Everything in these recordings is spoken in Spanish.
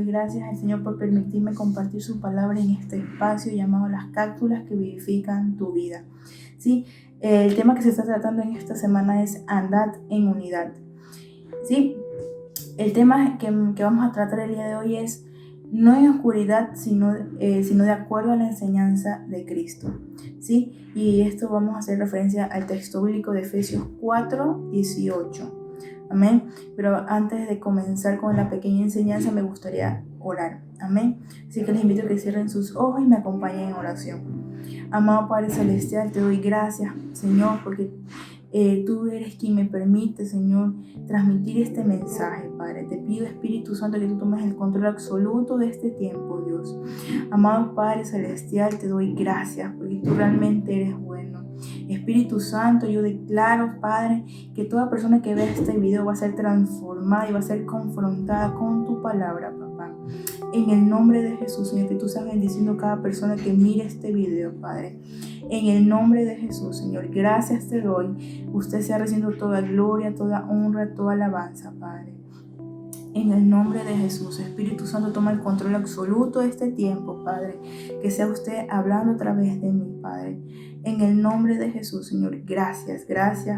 gracias al Señor por permitirme compartir su palabra en este espacio llamado Las Cápsulas que vivifican tu vida. ¿Sí? El tema que se está tratando en esta semana es Andad en unidad. ¿Sí? El tema que vamos a tratar el día de hoy es no en oscuridad, sino de acuerdo a la enseñanza de Cristo. ¿Sí? Y esto vamos a hacer referencia al texto bíblico de Efesios 4:18. Amén. Pero antes de comenzar con la pequeña enseñanza, me gustaría orar. Amén. Así que les invito a que cierren sus ojos y me acompañen en oración. Amado Padre Celestial, te doy gracias, Señor, porque tú eres quien me permite, Señor, transmitir este mensaje, Padre. Te pido, Espíritu Santo, que tú tomes el control absoluto de este tiempo, Dios. Amado Padre Celestial, te doy gracias, porque tú realmente eres bueno. Espíritu Santo, yo declaro, Padre, que toda persona que vea este video va a ser transformada y va a ser confrontada con tu palabra, papá. En el nombre de Jesús, Señor, que tú seas bendiciendo a cada persona que mire este video, Padre. En el nombre de Jesús, Señor, gracias te doy. Usted sea recibiendo toda gloria, toda honra, toda alabanza, Padre. En el nombre de Jesús, Espíritu Santo, toma el control absoluto de este tiempo, Padre. Que sea usted hablando a través de mí, Padre. En el nombre de Jesús, Señor, gracias,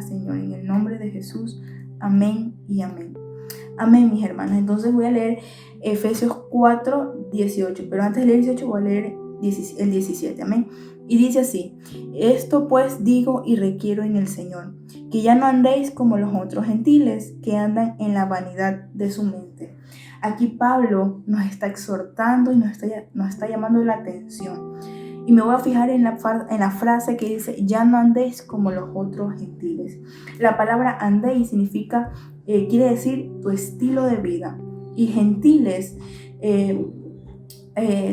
Señor. En el nombre de Jesús, amén y amén. Amén, mis hermanas. Entonces voy a leer Efesios 4:18, pero antes de leer 18 voy a leer el 17, amén. Y dice así: esto pues digo y requiero en el Señor, que ya no andéis como los otros gentiles, que andan en la vanidad de su mente. Aquí Pablo nos está exhortando y nos está llamando la atención. Y me voy a fijar en la frase que dice: ya no andéis como los otros gentiles. La palabra andéis significa, quiere decir tu estilo de vida. Y gentiles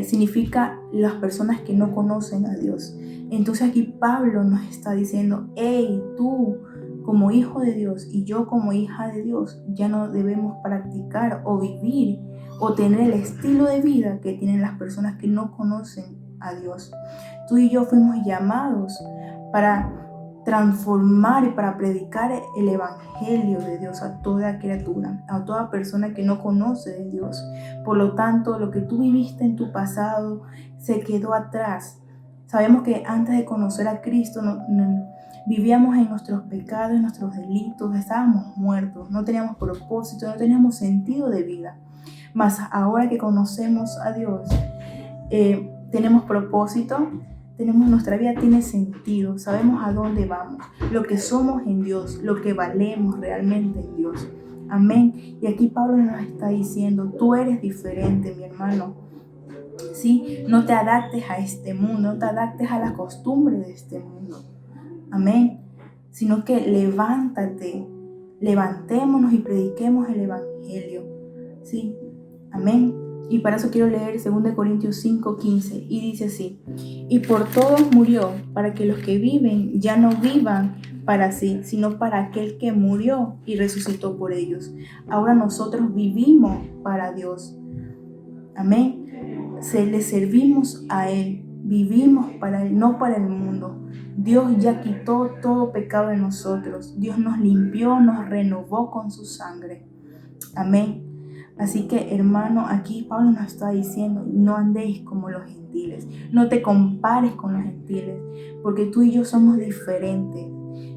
significa las personas que no conocen a Dios. Entonces aquí Pablo nos está diciendo: hey, tú como hijo de Dios y yo como hija de Dios, ya no debemos practicar o vivir o tener el estilo de vida que tienen las personas que no conocen a Dios. Tú y yo fuimos llamados para transformar y para predicar el evangelio de Dios a toda criatura, a toda persona que no conoce de Dios. Por lo tanto, lo que tú viviste en tu pasado se quedó atrás. Sabemos que antes de conocer a Cristo vivíamos en nuestros pecados, en nuestros delitos, estábamos muertos, no teníamos propósito, no teníamos sentido de vida. Mas ahora que conocemos a Dios, tenemos propósito, nuestra vida tiene sentido, sabemos a dónde vamos, lo que somos en Dios, lo que valemos realmente en Dios. Amén. Y aquí Pablo nos está diciendo: tú eres diferente, mi hermano. ¿Sí? No te adaptes a este mundo, no te adaptes a las costumbres de este mundo. Amén. Sino que levantémonos y prediquemos el evangelio. ¿Sí? Amén. Y para eso quiero leer 2 Corintios 5:15, y dice así: y por todos murió, para que los que viven ya no vivan para sí, sino para aquel que murió y resucitó por ellos. Ahora nosotros vivimos para Dios. Amén. Le servimos a Él, vivimos para Él, no para el mundo. Dios ya quitó todo pecado de nosotros. Dios nos limpió, nos renovó con su sangre. Amén. Así que, hermano, aquí Pablo nos está diciendo: no andéis como los gentiles, no te compares con los gentiles, porque tú y yo somos diferentes.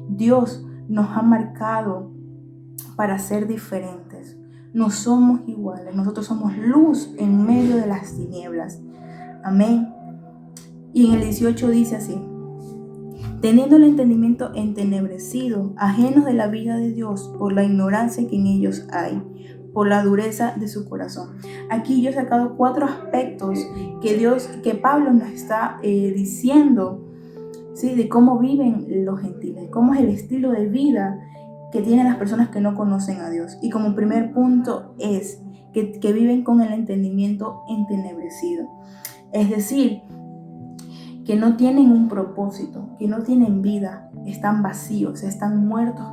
Dios nos ha marcado para ser diferentes. No somos iguales, nosotros somos luz en medio de las tinieblas. Amén. Y en el 18 dice así: teniendo el entendimiento entenebrecido, ajenos de la vida de Dios por la ignorancia que en ellos hay, por la dureza de su corazón. Aquí yo he sacado 4 aspectos que Pablo nos está diciendo, ¿sí? De cómo viven los gentiles, cómo es el estilo de vida que tienen las personas que no conocen a Dios. Y como primer punto es que viven con el entendimiento entenebrecido. Es decir, que no tienen un propósito, que no tienen vida, están vacíos, están muertos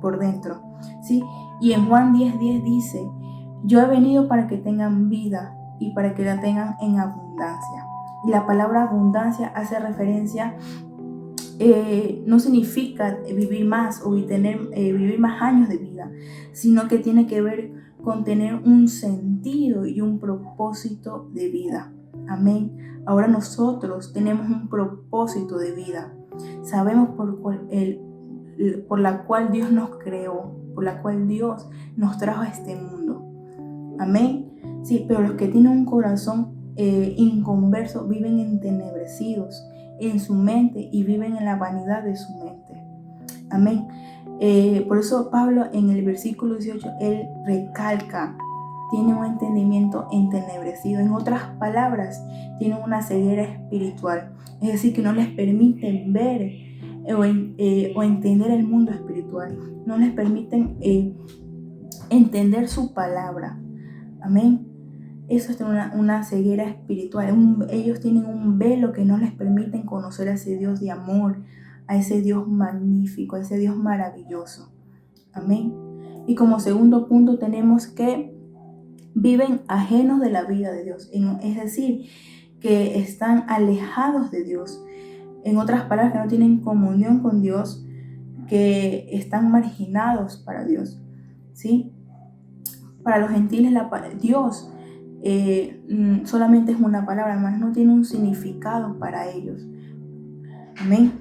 por dentro, ¿sí? Y en Juan 10:10 dice: yo he venido para que tengan vida y para que la tengan en abundancia. Y la palabra abundancia hace referencia, no significa vivir más o vivir más años de vida, sino que tiene que ver con tener un sentido y un propósito de vida. Amén. Ahora nosotros tenemos un propósito de vida. Sabemos por la cual Dios nos creó, por la cual Dios nos trajo a este mundo. Amén. Sí, pero los que tienen un corazón inconverso viven entenebrecidos en su mente y viven en la vanidad de su mente. Amén. Por eso Pablo en el versículo 18, él recalca, tiene un entendimiento entenebrecido. En otras palabras, tienen una ceguera espiritual. Es decir, que no les permiten ver o entender el mundo espiritual. No les permiten entender su palabra. Amén. Eso es una ceguera espiritual. Ellos tienen un velo que no les permiten conocer a ese Dios de amor, a ese Dios magnífico, a ese Dios maravilloso. Amén. Y como segundo punto tenemos que viven ajenos de la vida de Dios. Es decir, que están alejados de Dios. En otras palabras, que no tienen comunión con Dios, que están marginados para Dios. ¿Sí? Para los gentiles, Dios solamente es una palabra, más no tiene un significado para ellos. Amén.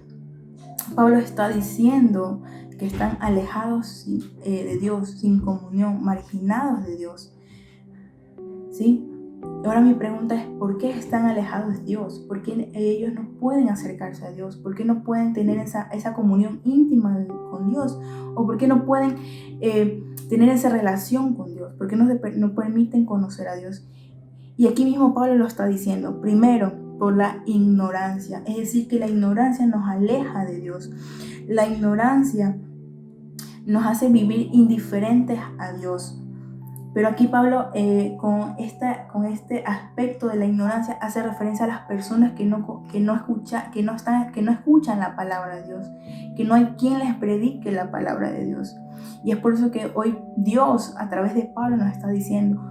Pablo está diciendo que están alejados de Dios, sin comunión, marginados de Dios. ¿Sí? Ahora mi pregunta es, ¿por qué están alejados de Dios? ¿Por qué ellos no pueden acercarse a Dios? ¿Por qué no pueden tener esa comunión íntima con Dios? ¿O por qué no pueden tener esa relación con Dios? ¿Por qué no permiten conocer a Dios? Y aquí mismo Pablo lo está diciendo. Primero, por la ignorancia. Es decir, que la ignorancia nos aleja de Dios. La ignorancia nos hace vivir indiferentes a Dios. Pero aquí Pablo con este aspecto de la ignorancia hace referencia a las personas que no escuchan la palabra de Dios, que no hay quien les predique la palabra de Dios. Y es por eso que hoy Dios a través de Pablo nos está diciendo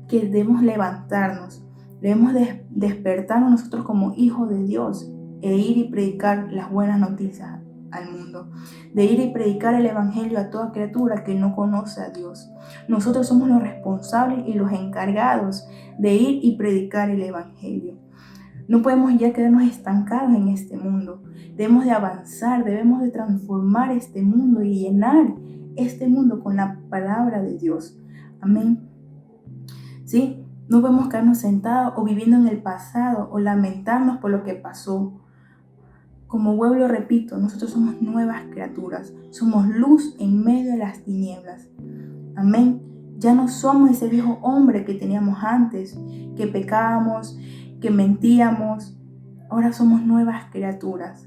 que debemos levantarnos, debemos despertarnos nosotros como hijos de Dios e ir y predicar las buenas noticias al mundo, de ir y predicar el evangelio a toda criatura que no conoce a Dios. Nosotros somos los responsables y los encargados de ir y predicar el evangelio. No podemos ya quedarnos estancados en este mundo. Debemos de avanzar, debemos de transformar este mundo y llenar este mundo con la palabra de Dios. Amén. ¿Sí? No podemos quedarnos sentados o viviendo en el pasado o lamentarnos por lo que pasó. Como vuelvo y repito, nosotros somos nuevas criaturas, somos luz en medio de las tinieblas. Amén. Ya no somos ese viejo hombre que teníamos antes, que pecábamos, que mentíamos. Ahora somos nuevas criaturas,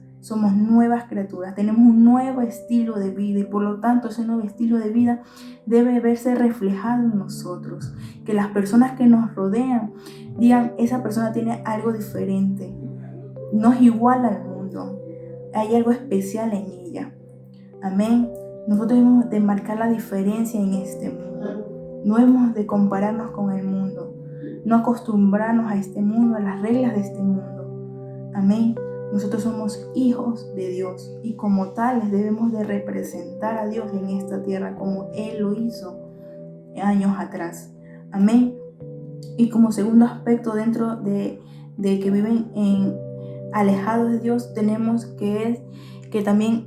tenemos un nuevo estilo de vida y por lo tanto ese nuevo estilo de vida debe verse reflejado en nosotros. Que las personas que nos rodean digan, esa persona tiene algo diferente, no es igual al mundo. Hay algo especial en ella. Amén. Nosotros debemos de marcar la diferencia en este mundo. No debemos de compararnos con el mundo. No acostumbrarnos a este mundo, a las reglas de este mundo. Amén. Nosotros somos hijos de Dios y como tales debemos de representar a Dios en esta tierra como Él lo hizo años atrás. Amén. Y como segundo aspecto dentro de que viven alejados de Dios, tenemos que también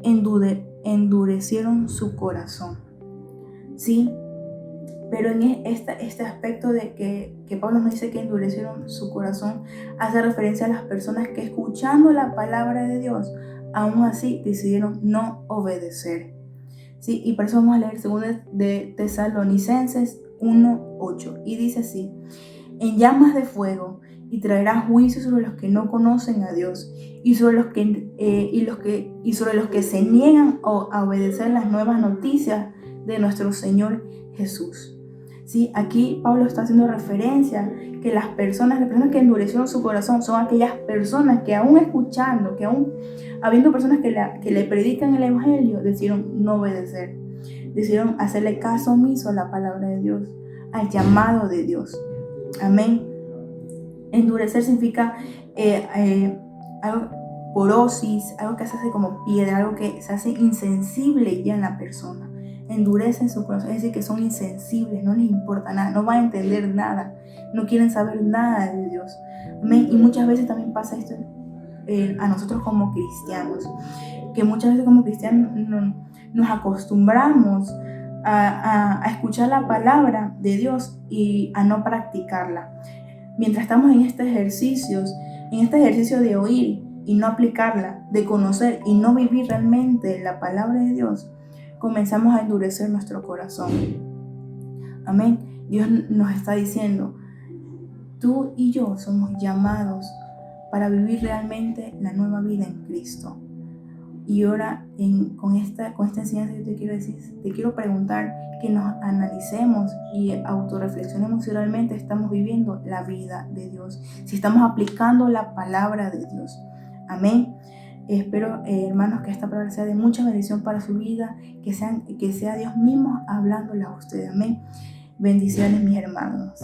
endurecieron su corazón. ¿Sí? Pero en este aspecto de que Pablo nos dice que endurecieron su corazón, hace referencia a las personas que escuchando la palabra de Dios, aún así decidieron no obedecer. ¿Sí? Y por eso vamos a leer 2 de Tesalonicenses 1:8 y dice así: en llamas de fuego, y traerá juicio sobre los que no conocen a Dios y sobre los que se niegan a obedecer las nuevas noticias de nuestro Señor Jesús. ¿Sí? Aquí Pablo está haciendo referencia que las personas que endurecieron su corazón son aquellas personas que aún escuchando, que aún habiendo personas que le predican el evangelio, decidieron no obedecer, decidieron hacerle caso omiso a la palabra de Dios, al llamado de Dios. Amén. Endurecer significa algo porosis, algo que se hace como piedra, algo que se hace insensible ya en la persona. endurecen su corazón, es decir, que son insensibles, no les importa nada, no van a entender nada, no quieren saber nada de Dios. Amén. Y muchas veces también pasa esto a nosotros como cristianos, que muchas veces como cristianos nos acostumbramos a escuchar la palabra de Dios y a no practicarla. Mientras estamos en este ejercicio de oír y no aplicarla, de conocer y no vivir realmente la palabra de Dios, comenzamos a endurecer nuestro corazón. Amén. Dios nos está diciendo, tú y yo somos llamados para vivir realmente la nueva vida en Cristo. Y ahora con esta enseñanza yo te quiero preguntar que nos analicemos y autorreflexionemos si realmente estamos viviendo la vida de Dios, si estamos aplicando la palabra de Dios. Amén. Espero, hermanos, que esta palabra sea de mucha bendición para su vida, que sea Dios mismo hablándole a ustedes. Amén. Bendiciones, mis hermanos.